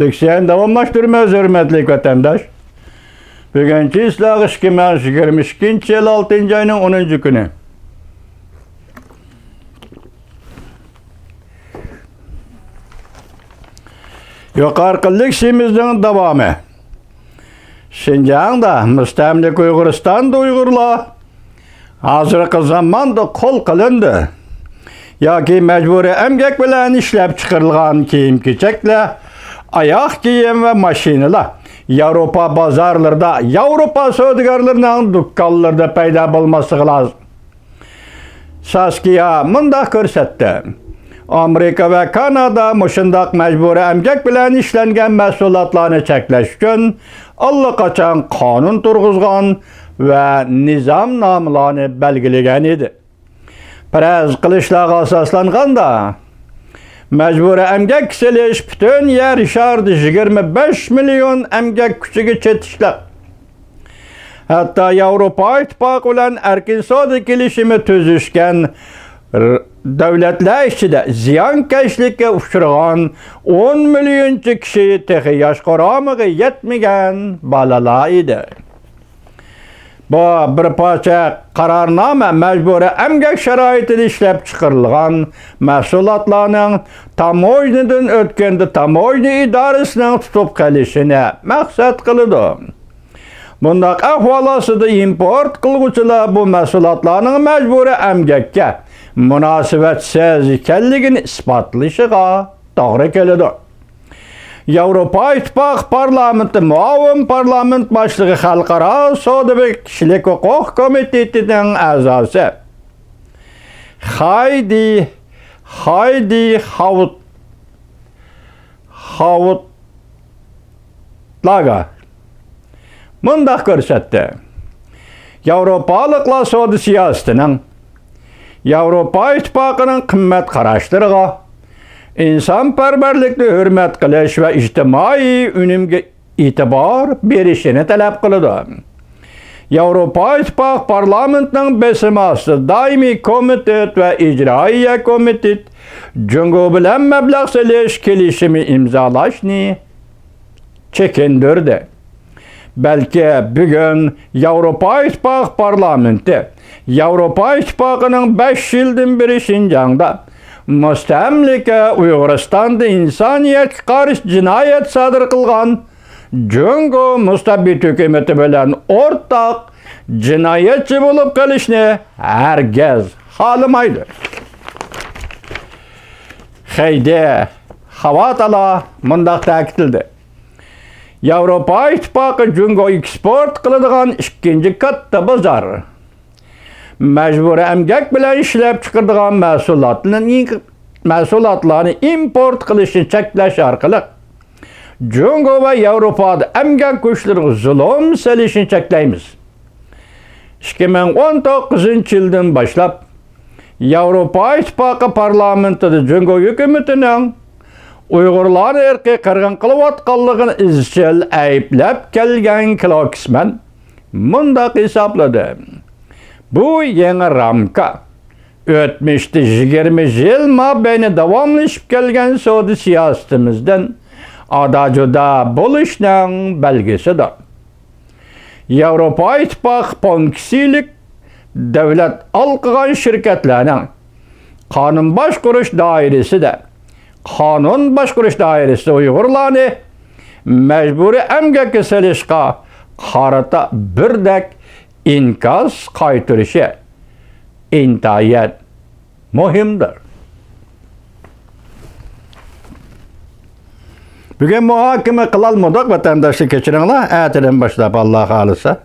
Leksiyen davamlaştırmaz hürmetli vatandaş. Bugünkü ıslahı 2022 yıl 6. ayının 10. günü. Yukarıkılık işimizin devamı. Şinjan'da müstemlik Uyguristan'da Uygurlar hazırkı zamanda kol kılındı. Yoki mecburi emgek bilen işlep çıkarılgan kiyim-kechekler, ayak kiyim ve maşinalar Avrupa bazarlarda, Avrupa savdogarlarının dükkanlarda payda bulması lazım. Saskia mundaq ko'rsatdi. Amerika ve Kanada muşundaq mecburi emgek bilen işlengen mahsulotlarni cheklash uchun allaqachon qonun turg'izgan ve nizam nomlarini belgilagan edi. Perez qilishlarga asoslanganda mecburi emgek kisilish butun yer sharida 25 milyon emgek kuchiga chetishlar. Hatta Avrupa İttifaqı bilan erkin savdo kelishimi tuzishgan davlatlar ichida ziyonkashlikka uchragan 10 millioncha kishi texi yosh qaramig'i yetmagan bolalar edi. Bu bir parça qarornoma mecburi emgek sharoitida ishlab chiqarilgan mahsulotlarning tamoynadan o'tganda tamoyna idorasining tutib qolishini maqsad qiladi. Bundaq ahvol ostida import qilguvchilar bu mahsulotlarning mecburi emgakka munosabatsiz ekanligini isbotlashiga to'g'ri keladi. Avrupa İttifaqı parlamenti muavin parlament boshlig'i Xalqaro savdo va kishilik huquq komitetining a'zosi Heidi Hautala mundaq ko'rsatdi. Avropaliklar savdo siyosatining Avrupa İttifaqıning qimmat qarashlariga insonparvarlikni hurmat qilish va ijtimoiy unumga e'tibor berishini talab qiladi. Avrupa İttifaqı parlamentining besimi ostida doimiy komitet va ijroiya komitet Jungo bilan mablag' solish kelishimi imzolashni chekindirdi. Belki bugün Avrupa İttifaqı parlamenti Avrupa İttifaqıning 5 yildan beri Şinjan'da mustamlika Uyg'uristonda insoniyatga qarshi jinoyat sodir qilgan Jungo mustabid hukumati bilan o'rtaq jinoyatchi bo'lib qolishni hargiz xohlamaydi. Heidi Hautala mundaq ta'kidladi. Avrupa İttifaqı Jungo eksport qiladigan ikkinchi katta bozor. Mecburi emgak bilan ishlab chiqaradigan mahsulotlarni import qilishni cheklash orqali Jungo va Yevropada emgak kuchlariga zulm solishni cheklaymiz. 2019 yildan boshlab Avrupa İttifaqı parlamentida Jungo hukumatining Uyg'urlar irqiy qirg'in qilayotganligini izchil ayblab kelgan Kloksman mundaq hisobladi. Bu yeni ramka o'tmishda 20 yil mobaynida davomlashib kelgan savdo siyosatimizdan juda bo'lishning belgisidir. Avrupa İttifaqı ponksilik davlat alqıgan shirkatlarning qonun boshqarish doirasida Uyg'urlarni mecburi emgakka solishga qarata birdek inkos qaytirishi intayin muhimdir. Bugun muhokama qilolmadik vatandoshlik kechiringlar. Ertadan boshlab Alloh xolisa